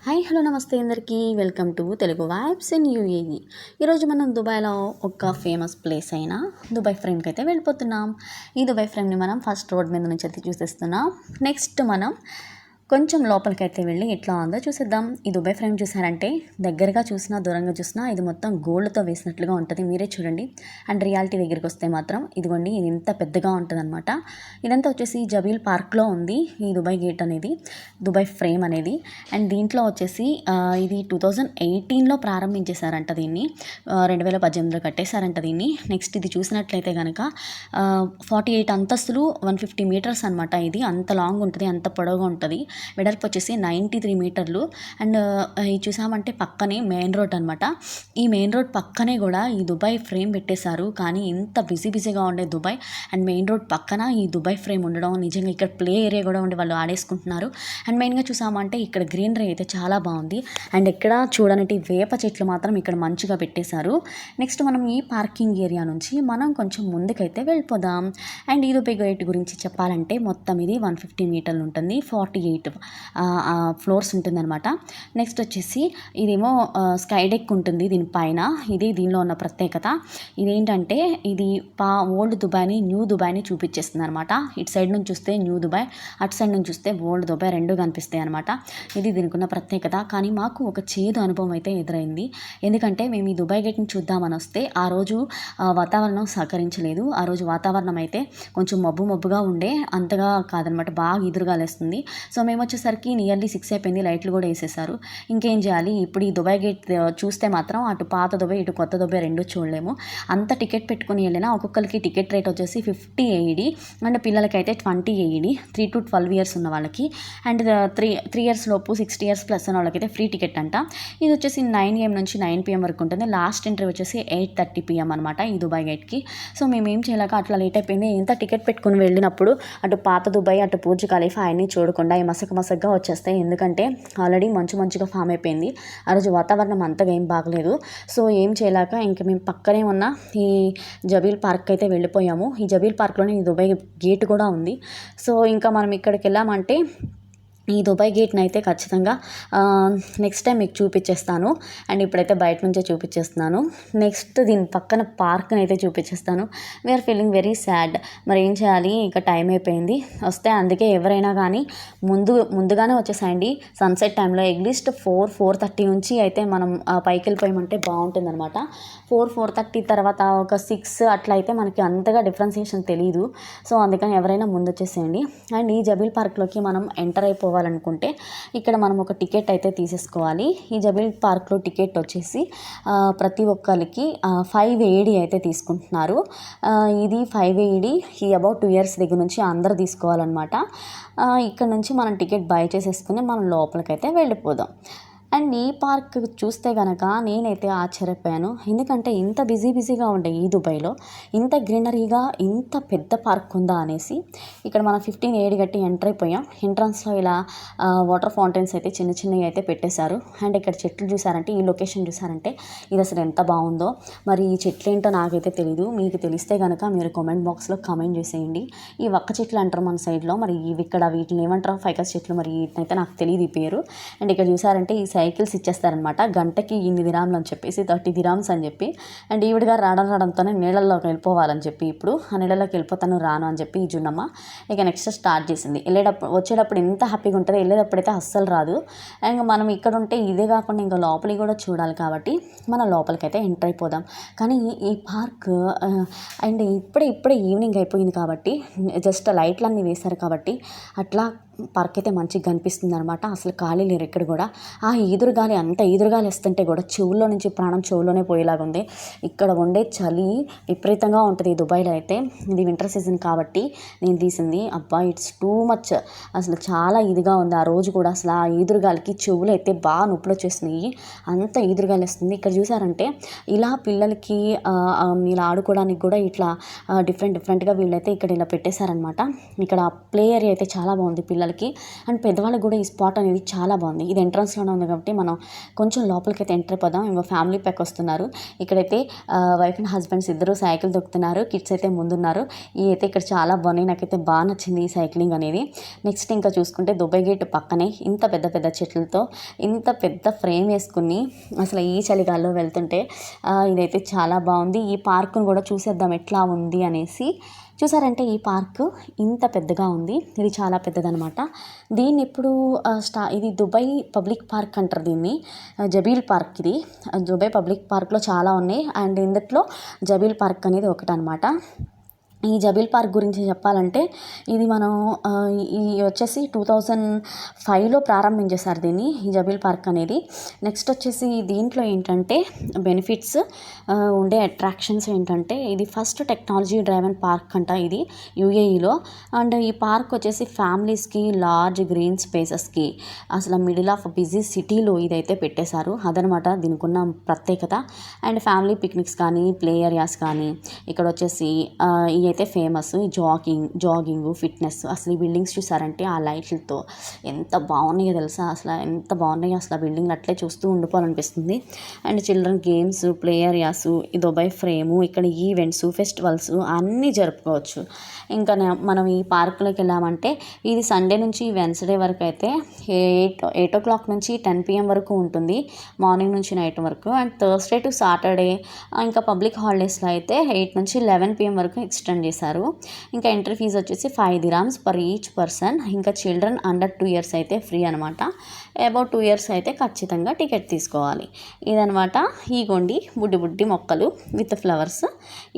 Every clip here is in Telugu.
హాయ్ హలో నమస్తే అందరికీ welcome to Telugu vibes in UAE. ఈరోజు మనం దుబాయ్లో ఒక ఫేమస్ ప్లేస్ అయిన దుబాయ్ ఫ్రేమ్కి అయితే వెళ్ళిపోతున్నాం. ఈ దుబాయ్ ఫ్రేమ్ని మనం ఫస్ట్ రోడ్ మీద నుంచి అయితే చూసేస్తున్నాం. నెక్స్ట్ మనం కొంచెం లోపలికైతే వెళ్ళి ఎట్లా ఉందో చూసేద్దాం. ఈ దుబాయ్ ఫ్రేమ్ చూసారంటే దగ్గరగా చూసినా దూరంగా చూసినా ఇది మొత్తం గోల్డ్తో వేసినట్లుగా ఉంటుంది. మీరే చూడండి. అండ్ రియాలిటీ దగ్గరికి వస్తే మాత్రం ఇదిగోండి ఇది ఇంత పెద్దగా ఉంటుంది అనమాట. ఇదంతా వచ్చేసి జబీల్ పార్క్లో ఉంది ఈ దుబాయ్ గేట్ అనేది, దుబాయ్ ఫ్రేమ్ అనేది. అండ్ దీంట్లో వచ్చేసి ఇది 2018లో ప్రారంభించేశారంట దీన్ని, 2018లో కట్టేశారంట దీన్ని. నెక్స్ట్ ఇది చూసినట్లయితే కనుక 48 అంతస్తులు 150 మీటర్స్ అనమాట. ఇది అంత లాంగ్ ఉంటుంది, అంత పొడవుగా ఉంటుంది. వెడల్పు వచ్చేసి 93 మీటర్లు. అండ్ ఇది చూసామంటే పక్కనే మెయిన్ రోడ్ అనమాట. ఈ మెయిన్ రోడ్ పక్కనే కూడా ఈ దుబాయ్ ఫ్రేమ్ పెట్టేశారు. కానీ ఇంత బిజీగా ఉండే దుబాయ్ అండ్ మెయిన్ రోడ్ పక్కన ఈ దుబాయ్ ఫ్రేమ్ ఉండడం నిజంగా ఇక్కడ ప్లే ఏరియా కూడా ఉండి వాళ్ళు ఆడేసుకుంటున్నారు. అండ్ మెయిన్గా చూసామంటే ఇక్కడ గ్రీనరీ అయితే చాలా బాగుంది. అండ్ ఇక్కడ చూడనటి వేప చెట్లు మాత్రం ఇక్కడ మంచిగా పెట్టేశారు. నెక్స్ట్ మనం ఈ పార్కింగ్ ఏరియా నుంచి మనం కొంచెం ముందుకైతే వెళ్ళిపోదాం. అండ్ ఈ దుబాయ్ గేట్ గురించి చెప్పాలంటే మొత్తం ఇది 150 మీటర్లు ఉంటుంది, 48 ఫ్లోర్స్ ఉంటుందన్నమాట. నెక్స్ట్ వచ్చేసి ఇదేమో స్కై డెక్ ఉంటుంది దీనిపైన. ఇది దీనిలో ఉన్న ప్రత్యేకత. ఇదేంటంటే ఇది ఓల్డ్ దుబాయ్ని న్యూ దుబాయ్ని చూపించేస్తుంది అనమాట. ఇటు సైడ్ నుంచి చూస్తే న్యూ దుబాయ్, అటు సైడ్ నుంచి చూస్తే ఓల్డ్ దుబాయ్ రెండు కనిపిస్తాయి అనమాట. ఇది దీనికి ఉన్న ప్రత్యేకత. కానీ మాకు ఒక చేదు అనుభవం అయితే ఎదురైంది. ఎందుకంటే మేము ఈ దుబాయ్ గేట్ని చూద్దామని వస్తే ఆ రోజు వాతావరణం సహకరించలేదు. ఆ రోజు వాతావరణం అయితే కొంచెం మబ్బుగా ఉండే, అంతగా కాదనమాట, బాగా ఎదురుగాలేస్తుంది. సో మేము వచ్చేసరికి నియర్లీ 6 అయిపోయింది, లైట్లు కూడా వేసేసారు. ఇంకేం చేయాలి ఇప్పుడు ఈ దుబాయ్ గేట్ చూస్తే మాత్రం అటు పాత దుబాయ్ ఇటు కొత్త దుబాయ్ రెండు చూడలేము. అంత టికెట్ పెట్టుకుని వెళ్ళినా ఒక్కొక్కరికి టికెట్ రేట్ వచ్చేసి 50 AED అండ్ పిల్లలకైతే 20 AED, 3 to 12 ఇయర్స్ ఉన్న వాళ్ళకి. అండ్ 3 ఇయర్స్ లోపు 60 ఇయర్స్ ప్లస్ ఉన్న వాళ్ళకైతే ఫ్రీ టికెట్ అంట. ఇది వచ్చేసి 9 AM నుంచి 9 PM వరకు ఉంటుంది. లాస్ట్ ఎంట్రీ వచ్చేసి 8:30 PM అనమాట ఈ దుబాయ్ గేట్కి. సో మేము ఏం చేయలేక అట్లా లేట్ అయిపోయింది. ఇంత టికెట్ పెట్టుకుని వెళ్ళినప్పుడు అటు పాత దుబాయ్ అటు బుర్జ్ ఖలీఫా అన్నీ చూడకుండా మసకగా వచ్చేస్తాయి. ఎందుకంటే ఆల్రెడీ మంచుగా ఫామ్ అయిపోయింది. ఆ రోజు వాతావరణం అంతగా ఏం బాగలేదు. సో ఏం చేయలేక ఇంక మేము పక్కనే ఉన్న ఈ జబీల్ పార్క్ అయితే వెళ్ళిపోయాము. ఈ జబీల్ పార్క్లోనే ఈ దుబాయ్ గేట్ కూడా ఉంది. సో ఇంకా మనం ఇక్కడికి వెళ్ళామంటే ఈ దుబాయ్ గేట్ని అయితే ఖచ్చితంగా నెక్స్ట్ టైం మీకు చూపించేస్తాను. అండ్ ఇప్పుడైతే బయట నుంచే చూపించేస్తున్నాను. నెక్స్ట్ దీని పక్కన పార్క్ని అయితే చూపించేస్తాను. We are feeling very sad. మరి ఏం చేయాలి, ఇక టైం అయిపోయింది వస్తే. అందుకే ఎవరైనా కానీ ముందుగానే వచ్చేసాయండి. సన్సెట్ టైంలో అట్లీస్ట్ 4:30 నుంచి అయితే మనం పైకి వెళ్ళిపోయామంటే బాగుంటుంది అనమాట. 4:30 తర్వాత ఒక 6 అట్లా అయితే మనకి అంతగా డిఫరెన్సియేషన్ తెలియదు. సో అందుకని ఎవరైనా ముందు వచ్చేసేయండి. అండ్ ఈ జబీల్ పార్క్లోకి మనం ఎంటర్ అయిపోవాలనుకుంటే ఇక్కడ మనం ఒక టికెట్ అయితే తీసేసుకోవాలి. ఈ జబీల్ పార్క్లో టికెట్ వచ్చేసి ప్రతి ఒక్కరికి 5 AED అయితే తీసుకుంటున్నారు. ఇది 5 AED ఈ అబౌట్ 2 ఇయర్స్ దగ్గర నుంచి అందరూ తీసుకోవాలన్నమాట. ఇక్కడ నుంచి మనం టికెట్ బై చేసేసుకుని మనం లోపలికైతే వెళ్ళిపోదాం. అండ్ ఈ పార్క్ చూస్తే కనుక నేనైతే ఆశ్చర్యపోయాను. ఎందుకంటే ఇంత బిజీగా ఉండే ఈ దుబాయ్లో ఇంత గ్రీనరీగా ఇంత పెద్ద పార్క్ ఉందా అనేసి. ఇక్కడ మనం 15 AED కట్టి ఎంటర్ అయిపోయాం. ఎంట్రన్స్లో ఇలా వాటర్ ఫౌంటైన్స్ అయితే చిన్నవి అయితే పెట్టేశారు. అండ్ ఇక్కడ చెట్లు చూసారంటే, ఈ లొకేషన్ చూసారంటే ఇది అసలు ఎంత బాగుందో. మరి ఈ చెట్లు ఏంటో నాకైతే తెలీదు. మీకు తెలిస్తే కనుక మీరు కామెంట్ బాక్స్లో కామెంట్ చేసేయండి. ఈ వక్క చెట్లు అంటారు మన సైడ్లో, మరి ఇవి ఇక్కడ వీటిని ఏమంటారు, ఫైకస్ చెట్లు, మరి వీటినైతే నాకు తెలియదు ఈ పేరు. అండ్ ఇక్కడ చూసారంటే ఈ సైకిల్స్ ఇచ్చేస్తారనమాట. గంటకి ఇన్ని దిరాములు అని చెప్పేసి 30 dirhams అని చెప్పి. అండ్ ఈవిడగా రావడంతోనే నీళ్ళల్లోకి వెళ్ళిపోవాలని చెప్పి ఇప్పుడు ఆ నీళ్ళలోకి వెళ్ళిపోతాను రాను అని చెప్పి ఈ జున్నమ్మ ఇక నెక్స్ట్ స్టార్ట్ చేసింది. వచ్చేటప్పుడు ఎంత హ్యాపీగా ఉంటుంది, వెళ్ళేటప్పుడైతే అస్సలు రాదు. అండ్ మనం ఇక్కడ ఉంటే ఇదే కాకుండా ఇంకా లోపలికి కూడా చూడాలి కాబట్టి మనం లోపలికైతే ఎంటర్ అయిపోదాం. కానీ ఈ పార్క్ అండ్ ఇప్పుడే ఈవినింగ్ అయిపోయింది కాబట్టి జస్ట్ లైట్లన్నీ వేశారు కాబట్టి అట్లా పార్క్ అయితే మంచిగా కనిపిస్తుంది అనమాట. అసలు ఖాళీ లేరు ఎక్కడ కూడా. ఈదురుగాలి అంత ఈదురుగాలి వేస్తుంటే కూడా చెవుల్లో నుంచి ప్రాణం చెవులోనే పోయేలాగా ఉంది. ఇక్కడ ఉండే చలి విపరీతంగా ఉంటుంది ఈ దుబాయ్లో అయితే. ఇది వింటర్ సీజన్ కాబట్టి నేను తీసింది. అబ్బా ఇట్స్ టూ మచ్, అసలు చాలా ఇదిగా ఉంది. ఆ రోజు కూడా అసలు ఆ ఈదురుగాలికి చెవులు అయితే బాగా నొప్పులు వచ్చేసినాయి, అంత ఈదురుగాలి వస్తుంది. ఇక్కడ చూసారంటే ఇలా పిల్లలకి ఇలా ఆడుకోవడానికి కూడా ఇట్లా డిఫరెంట్గా వీళ్ళైతే ఇక్కడ ఇలా పెట్టేశారనమాట. ఇక్కడ ప్లే ఏరియా అయితే చాలా బాగుంది పిల్లలకి. పిల్లలకి అండ్ పెద్దవాళ్ళకి కూడా ఈ స్పాట్ అనేది చాలా బాగుంది. ఇది ఎంట్రన్స్లోనే ఉంది కాబట్టి మనం కొంచెం లోపలికైతే ఎంటర్ అయిపోదాం. ఇంకో ఫ్యామిలీ ప్యాక్ వస్తున్నారు. ఇక్కడైతే వైఫ్ అండ్ హస్బెండ్స్ ఇద్దరు సైకిల్ దొక్కుతున్నారు. కిడ్స్ అయితే ముందున్నారు. ఈ అయితే ఇక్కడ చాలా బాగున్నాయి. నాకైతే బాగా నచ్చింది ఈ సైక్లింగ్ అనేది. నెక్స్ట్ ఇంకా చూసుకుంటే దుబాయ్ గేట్ పక్కనే ఇంత పెద్ద పెద్ద చెట్లతో ఇంత పెద్ద ఫ్రేమ్ వేసుకుని అసలు ఈ చలిగాల్లో వెళ్తుంటే ఇదైతే చాలా బాగుంది. ఈ పార్క్ను కూడా చూసేద్దాం ఎట్లా ఉంది అనేసి. చూసారంటే ఈ పార్క్ ఇంత పెద్దగా ఉంది. ఇది చాలా పెద్దదనమాట. దీన్ని ఇప్పుడు ఇది దుబాయ్ పబ్లిక్ పార్క్ అంటారు దీన్ని. జబీల్ పార్క్ ఇది. దుబాయ్ పబ్లిక్ పార్క్లో చాలా ఉన్నాయి అండ్ ఇందులో జబీల్ పార్క్ అనేది ఒకటనమాట. ఈ జబీల్ పార్క్ గురించి చెప్పాలంటే ఇది మనం ఈ వచ్చేసి 2005లో ప్రారంభించేశారు దీన్ని, ఈ జబీల్ పార్క్ అనేది. నెక్స్ట్ వచ్చేసి దీంట్లో ఏంటంటే బెనిఫిట్స్ ఉండే అట్రాక్షన్స్ ఏంటంటే ఇది ఫస్ట్ టెక్నాలజీ డ్రైవెన్ పార్క్ అంట ఇది యూఏఈలో. అండ్ ఈ పార్క్ వచ్చేసి ఫ్యామిలీస్కి లార్జ్ గ్రీన్ స్పేసెస్కి అసలు మిడిల్ ఆఫ్ బిజీ సిటీలో ఇదైతే పెట్టేశారు. అదనమాట దీనికి ఉన్న ప్రత్యేకత. అండ్ ఫ్యామిలీ పిక్నిక్స్ కానీ ప్లే ఏరియాస్ కానీ ఇక్కడ వచ్చేసి అయితే ఫేమస్. జాగింగ్ ఫిట్నెస్ అసలు ఈ బిల్డింగ్స్ చూసారంటే ఆ లైట్లతో ఎంత బాగున్నాయో తెలుసా. అసలు ఎంత బాగున్నాయో అసలు ఆ బిల్డింగ్ అట్లే చూస్తూ ఉండిపోవాలనిపిస్తుంది. And children games play areas, ఈ దుబాయ్ ఫ్రేము, ఇక్కడ ఈవెంట్స్ ఫెస్టివల్స్ అన్నీ జరుపుకోవచ్చు. ఇంకా మనం ఈ పార్కులోకి వెళ్ళామంటే ఇది సండే నుంచి వెన్స్డే వరకు అయితే 8 o'clock నుంచి 10 PM వరకు ఉంటుంది, మార్నింగ్ నుంచి నైట్ వరకు. అండ్ థర్స్డే టు సాటర్డే ఇంకా పబ్లిక్ హాలిడేస్లో అయితే 8 నుంచి 11 PM వరకు ఎక్స్టెండ్ చేశారు. ఇంకా ఎంట్రీ ఫీజు వచ్చేసి 5 dirhams పర్ ఈచ్ పర్సన్. ఇంకా చిల్డ్రన్ అండర్ 2 years అయితే ఫ్రీ అనమాట. అబౌట్ 2 years అయితే ఖచ్చితంగా టికెట్ తీసుకోవాలి. ఇదనమాట. ఇగోండి బుడ్డి మొక్కలు విత్ ఫ్లవర్స్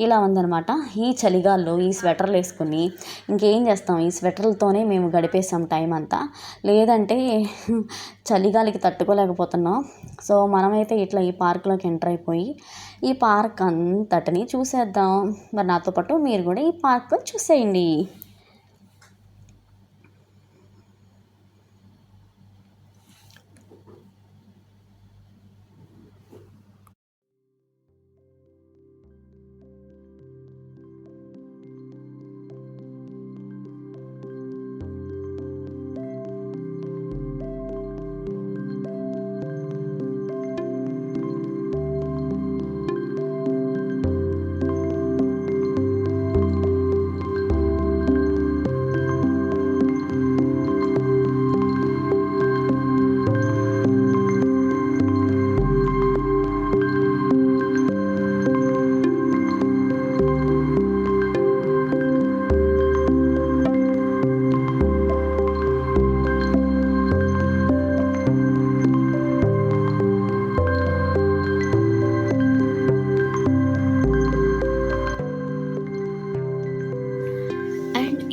ఇలా ఉందనమాట. ఈ చలిగాల్లో ఈ స్వెటర్లు వేసుకుని ఇంకేం చేస్తాం, ఈ స్వెటర్లతోనే మేము గడిపేసాం టైం అంతా. లేదంటే చలిగాలికి తట్టుకోలేకపోతున్నాం. సో మనమైతే ఇట్లా ఈ పార్క్లోకి ఎంటర్ అయిపోయి ఈ పార్క్ అంతటిని చూసేద్దాం. మరి నాతో పాటు మీరు కూడా ఈ పార్క్ చూసేయండి.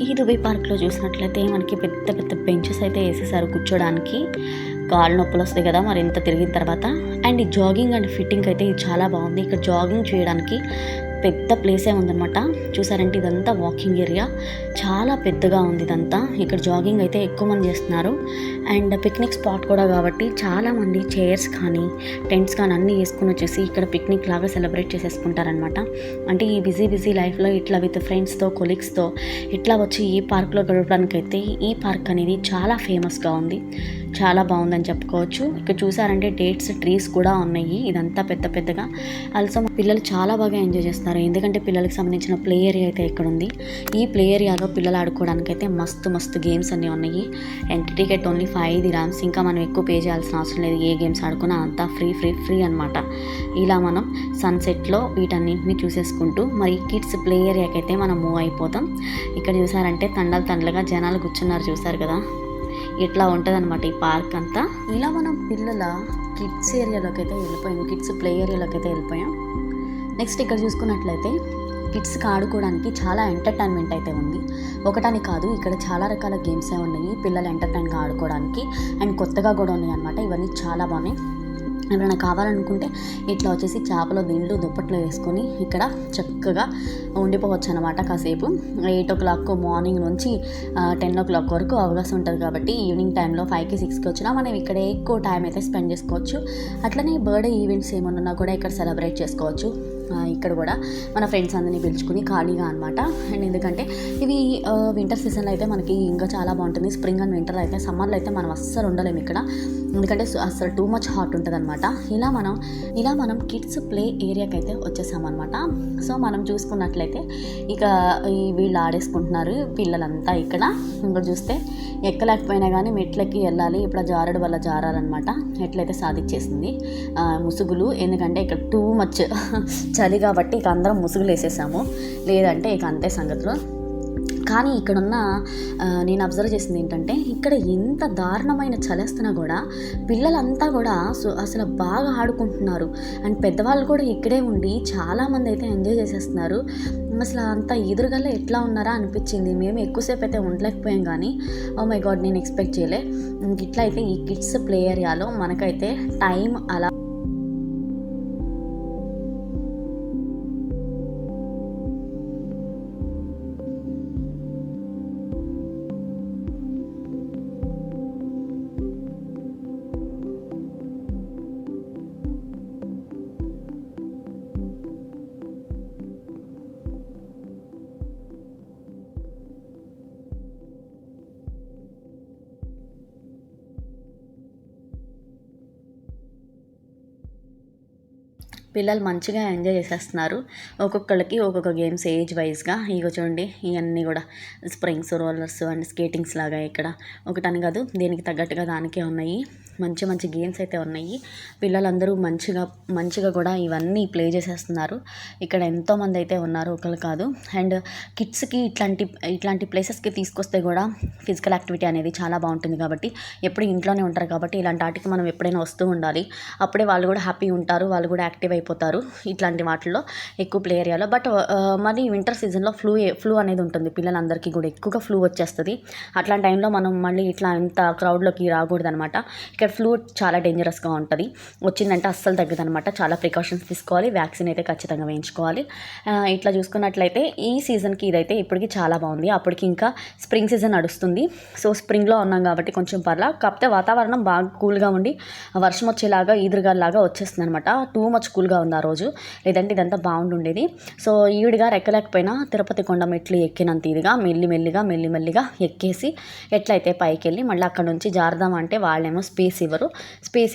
ఈ దుబాయ్ పార్క్లో చూసినట్లయితే మనకి పెద్ద పెద్ద బెంచెస్ అయితే వేసేసారు కూర్చోడానికి. కాళ్ళు నొప్పులు వస్తాయి కదా మరి ఇంత తిరిగిన తర్వాత. అండ్ ఈ జాగింగ్ అండ్ ఫిట్టింగ్ అయితే ఇది చాలా బాగుంది. ఇక్కడ జాగింగ్ చేయడానికి పెద్ద ప్లేసే ఉందన్నమాట. చూసారంటే ఇదంతా వాకింగ్ ఏరియా, చాలా పెద్దగా ఉంది ఇదంతా. ఇక్కడ జాగింగ్ అయితే ఎక్కువ మంది చేస్తున్నారు. అండ్ పిక్నిక్ స్పాట్ కూడా కాబట్టి చాలామంది చైర్స్ కానీ టెంట్స్ కానీ అన్నీ వేసుకుని వచ్చేసి ఇక్కడ పిక్నిక్ లాగా సెలబ్రేట్ చేసేసుకుంటారనమాట. అంటే ఈ బిజీ లైఫ్లో ఇట్లా విత్ ఫ్రెండ్స్తో కొలీగ్స్తో ఇట్లా వచ్చి ఈ పార్క్లో గడపడానికి అయితే ఈ పార్క్ అనేది చాలా ఫేమస్గా ఉంది, చాలా బాగుందని చెప్పుకోవచ్చు. ఇక్కడ చూసారంటే డేట్స్ ట్రీస్ కూడా ఉన్నాయి. ఇదంతా పెద్దగా ఆల్సో పిల్లలు చాలా బాగా ఎంజాయ్ చేస్తారు. ఎందుకంటే పిల్లలకి సంబంధించిన ప్లే ఏరియా అయితే ఇక్కడ ఉంది. ఈ ప్లే ఏరియాలో పిల్లలు ఆడుకోవడానికి అయితే మస్తు గేమ్స్ అన్నీ ఉన్నాయి. Entry ticket only 5 dirhams. ఇంకా మనం ఎక్కువ పే చేయాల్సిన అవసరం లేదు. ఏ గేమ్స్ ఆడుకున్నా అంతా ఫ్రీ అనమాట. ఇలా మనం సన్సెట్లో వీటన్నింటినీ చూసేసుకుంటూ మరి కిడ్స్ ప్లే ఏరియాకి అయితే మనం మూవ్ అయిపోతాం. ఇక్కడ చూసారంటే తండలుగా జనాలు కూర్చున్నారు, చూసారు కదా. ఇట్లా ఉంటుంది అనమాట ఈ పార్క్ అంతా. ఇలా మనం పిల్లల కిడ్స్ ఏరియాలోకి అయితే వెళ్ళిపోయాం, కిడ్స్ ప్లే ఏరియాలోకి అయితే వెళ్ళిపోయాం. నెక్స్ట్ ఇక్కడ చూసుకున్నట్లయితే కిడ్స్కి ఆడుకోవడానికి చాలా ఎంటర్టైన్మెంట్ అయితే ఉంది. ఒకటని కాదు, ఇక్కడ చాలా రకాల గేమ్సే ఉన్నాయి పిల్లలు ఎంటర్టైన్గా ఆడుకోవడానికి. అండ్ కొత్తగా కూడా ఉన్నాయి అనమాట. ఇవన్నీ చాలా బాగున్నాయి. ఎవరైనా కావాలనుకుంటే ఇట్లా వచ్చేసి చేపల దిండ్లు దుప్పట్లో వేసుకొని ఇక్కడ చక్కగా ఉండిపోవచ్చు అనమాట కాసేపు. 8 o'clock మార్నింగ్ నుంచి 10 o'clock వరకు అవకాశం ఉంటుంది కాబట్టి ఈవినింగ్ టైంలో 5కి 6కి వచ్చినా మనం ఇక్కడ ఎక్కువ టైం అయితే స్పెండ్ చేసుకోవచ్చు. అట్లనే బర్త్డే ఈవెంట్స్ ఏమన్నా కూడా ఇక్కడ సెలబ్రేట్ చేసుకోవచ్చు. ఇక్కడ కూడా మన ఫ్రెండ్స్ అందరినీ పిలుచుకుని ఖాళీగా అనమాట. అండ్ ఎందుకంటే ఇవి వింటర్ సీజన్లో అయితే మనకి ఇంకా చాలా బాగుంటుంది. స్ప్రింగ్ అండ్ వింటర్ అయితే, సమ్మర్లో అయితే మనం అస్సలు ఉండలేము ఇక్కడ, ఎందుకంటే అసలు టూ మచ్ హాట్ ఉంటుంది అనమాట. ఇలా మనం కిడ్స్ ప్లే ఏరియాకి అయితే వచ్చేసామన్నమాట. సో మనం చూసుకున్నట్లయితే ఇక వీళ్ళు ఆడేసుకుంటున్నారు పిల్లలంతా. ఇక్కడ ఇంకా చూస్తే ఎక్కలేకపోయినా కానీ మెట్లకి వెళ్ళాలి. ఇప్పుడు జారుడు వల్ల జారాలన్నమాట. ఎట్లయితే సాధించేసింది ముసుగులు, ఎందుకంటే ఇక్కడ టూ మచ్ చలి కాబట్టి ఇక అందరం ముసుగులు వేసేసాము, లేదంటే ఇక అంతే సంగతులు. కానీ ఇక్కడున్న నేను అబ్జర్వ్ చేసింది ఏంటంటే, ఇక్కడ ఎంత దారుణమైన చలేస్తున్నా కూడా పిల్లలంతా కూడా అసలు బాగా ఆడుకుంటున్నారు. అండ్ పెద్దవాళ్ళు కూడా ఇక్కడే ఉండి చాలామంది అయితే ఎంజాయ్ చేసేస్తున్నారు. అసలు అంత ఎదురుగల్లా ఎట్లా ఉన్నారా అనిపించింది. మేము ఎక్కువసేపు అయితే ఉండలేకపోయాం, కానీ ఓ మై గాడ్ నేను ఎక్స్పెక్ట్ చేయలే. ఇట్లా అయితే ఈ కిడ్స్ ప్లే ఏరియాలో మనకైతే టైం అలా పిల్లలు మంచిగా ఎంజాయ్ చేసేస్తున్నారు. ఒక్కొక్కళ్ళకి ఒక్కొక్క గేమ్స్ ఏజ్ వైజ్గా. ఇగో చూడండి, ఇవన్నీ కూడా స్ప్రింగ్స్, రోలర్స్ అండ్ స్కేటింగ్స్ లాగా ఇక్కడ ఒకటని కాదు, దేనికి తగ్గట్టుగా దానికే ఉన్నాయి. మంచి మంచి గేమ్స్ అయితే ఉన్నాయి. పిల్లలందరూ మంచిగా కూడా ఇవన్నీ ప్లే చేసేస్తున్నారు. ఇక్కడ ఎంతోమంది అయితే ఉన్నారు, ఒకళ్ళు కాదు. అండ్ కిడ్స్కి ఇట్లాంటి ప్లేసెస్కి తీసుకొస్తే కూడా ఫిజికల్ యాక్టివిటీ అనేది చాలా బాగుంటుంది. కాబట్టి ఎప్పుడు ఇంట్లోనే ఉంటారు కాబట్టి ఇలాంటి వాటికి మనం ఎప్పుడైనా వస్తూ ఉండాలి. అప్పుడే వాళ్ళు కూడా హ్యాపీ ఉంటారు, వాళ్ళు కూడా యాక్టివ్ అయిపోతారు ఇట్లాంటి వాటిల్లో, ఎక్కువ ప్లే ఏరియాలో. బట్ మరి వింటర్ సీజన్లో ఫ్లూ అనేది ఉంటుంది పిల్లలందరికీ కూడా, ఎక్కువగా ఫ్లూ వచ్చేస్తుంది. అట్లాంటి టైంలో మనం మళ్ళీ ఇట్లా ఇంత క్రౌడ్లోకి రాకూడదు అనమాట. ఇక్కడ ఫ్లూ చాలా డేంజరస్గా ఉంటుంది. వచ్చిందంటే అస్సలు తగ్గదనమాట. చాలా ప్రికాషన్స్ తీసుకోవాలి. వ్యాక్సిన్ అయితే ఖచ్చితంగా వేయించుకోవాలి. ఇట్లా చూసుకున్నట్లయితే ఈ సీజన్కి ఇదైతే ఇప్పటికి చాలా బాగుంది. అప్పటికి ఇంకా స్ప్రింగ్ సీజన్ నడుస్తుంది. సో స్ప్రింగ్లో ఉన్నాం కాబట్టి కొంచెం పర్లా. కాకపోతే వాతావరణం బాగా కూల్గా ఉండి వర్షం వచ్చేలాగా ఈదురుగాలాగా వచ్చేస్తుంది అనమాట. టూ మచ్ కూల్గా ఉంది ఆ రోజు, లేదంటే ఇదంతా బాగుండుండేది. సో ఈవిడిగా రెక్కలేకపోయినా తిరుపతి కొండ మెట్లు ఎక్కినంత ఇదిగా మెల్లిమెల్లిగా ఎక్కేసి ఎట్లయితే పైకి వెళ్ళి మళ్ళీ అక్కడ నుంచి జారదామంటే వాళ్ళేమో స్పేస్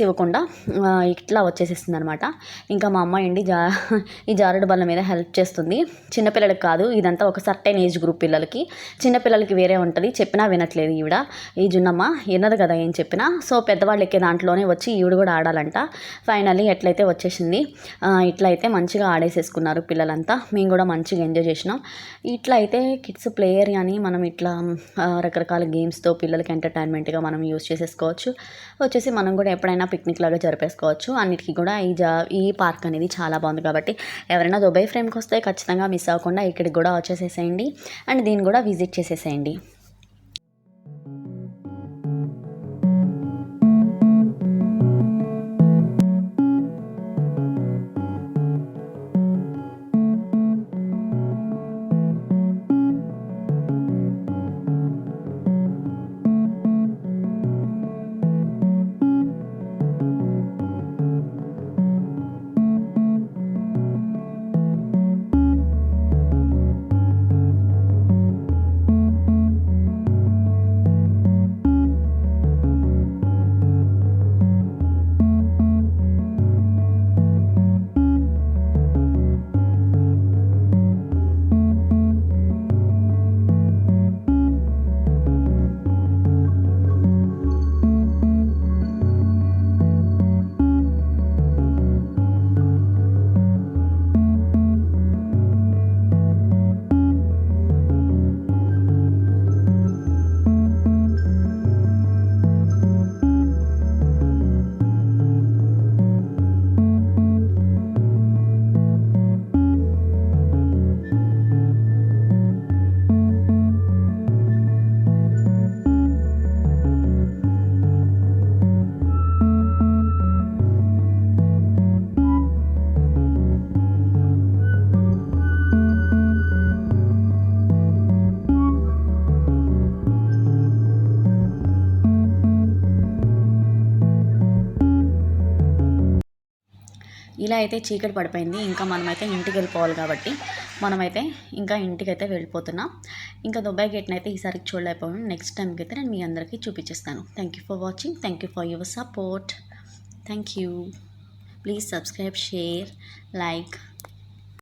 ఇవ్వకుండా ఇట్లా వచ్చేసేస్తుంది అనమాట. ఇంకా మా అమ్మ ఏంటి ఈ జారుడు బల్ల మీద హెల్ప్ చేస్తుంది. చిన్నపిల్లలకి కాదు, ఇదంతా ఒక సర్టెన్ ఏజ్ గ్రూప్ పిల్లలకి. చిన్నపిల్లలకి వేరే ఉంటుంది, చెప్పినా వినట్లేదు ఈవిడ. ఈ జున్నమ్మ వినదు కదా ఏం చెప్పినా. సో పెద్దవాళ్ళు ఎక్కే దాంట్లోనే వచ్చి ఈవిడ కూడా ఆడాలంట. ఫైనల్లీ ఎట్లయితే వచ్చేసింది. ఇట్లా అయితే మంచిగా ఆడేసేసుకున్నారు పిల్లలంతా. మేము కూడా మంచిగా ఎంజాయ్ చేసినాం. ఇట్లా అయితే కిడ్స్ ప్లే ఏరియాని మనం ఇట్లా రకరకాల గేమ్స్తో పిల్లలకి ఎంటర్టైన్మెంట్గా మనం యూజ్ చేసేసుకోవచ్చు. వచ్చేసి మనం కూడా ఎప్పుడైనా పిక్నిక్ లాగా జరిపేసుకోవచ్చు. అన్నిటికీ కూడా ఈ పార్క్ అనేది చాలా బాగుంది. కాబట్టి ఎవరైనా దుబాయ్ ఫ్రేమ్కి వస్తే ఖచ్చితంగా మిస్ అవ్వకుండా ఇక్కడికి కూడా వచ్చేసేసేయండి అండ్ దీన్ని కూడా విజిట్ చేసేసేయండి. ఇలా అయితే చీకటి పడిపోయింది. ఇంకా మనమైతే ఇంటికి వెళ్ళిపోవాలి కాబట్టి మనమైతే ఇంకా ఇంటికైతే వెళ్ళిపోతున్నాం. ఇంకా దుబాయ్ గేట్ని అయితే ఈసారి చూడలేకపోయాను. నెక్స్ట్ టైంకి అయితే నేను మీ అందరికీ చూపించేస్తాను. Thank you for watching. Thank you for your support. Thank you. Please subscribe, share, like.